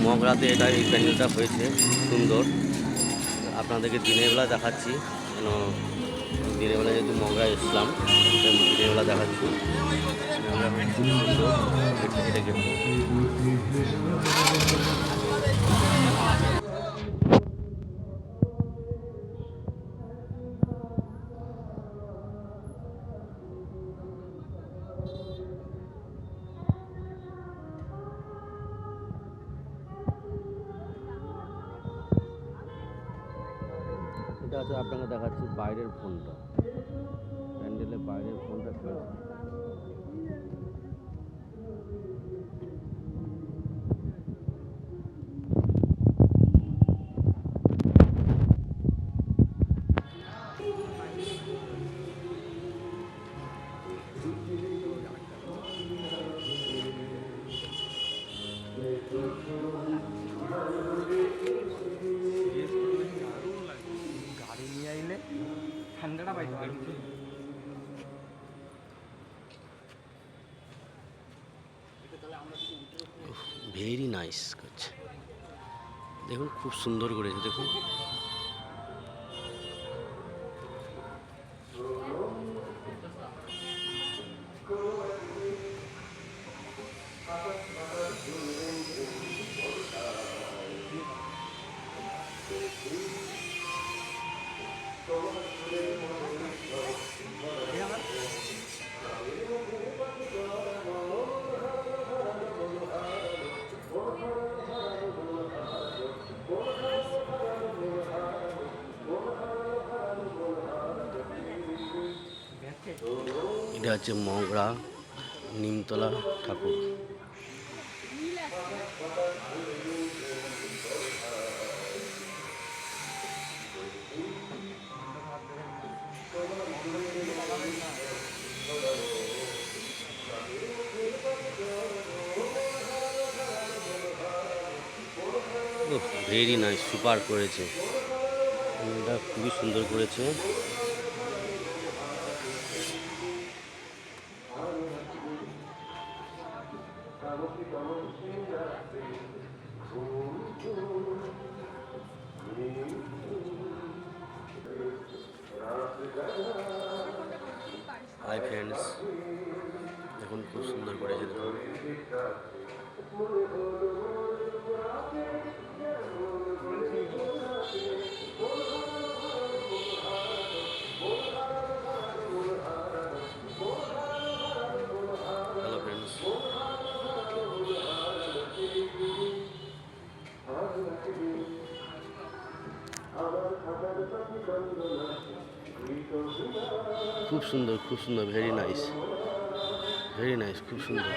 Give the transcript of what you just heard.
মগরাতে এই প্যান্ডেলটা হয়েছে সুন্দর। আপনাদেরকে দিনের বেলা দেখাচ্ছি, কেন দিনের বেলা যেহেতু মগরা এসলাম, দিনের বেলা দেখাচ্ছি। খুব সুন্দর এটাকে। এটা আছে আপনাকে দেখাচ্ছি বাইরের ফোনটা, প্যান্ডেলের বাইরের ফোনটা খেলছে। গাড়ি নিয়ে আইলে ঠান্ডাটা পাইতে পারি। ভেরি নাইস করছে, দেখুন খুব সুন্দর করেছে দেখুন। এটা হচ্ছে মগরা নিমতলা ঠাকুর। ভেরি নাইস, সুপার করেছে, এটা খুবই সুন্দর করেছে। হাই ফ্রেন্ডস, দেখুন খুব সুন্দর করেছে দেখুন। হ্যালো ফ্রেন্ডস, খুব সুন্দর, খুব সুন্দর, ভেরি নাইস, ভেরি নাইস, খুব সুন্দর।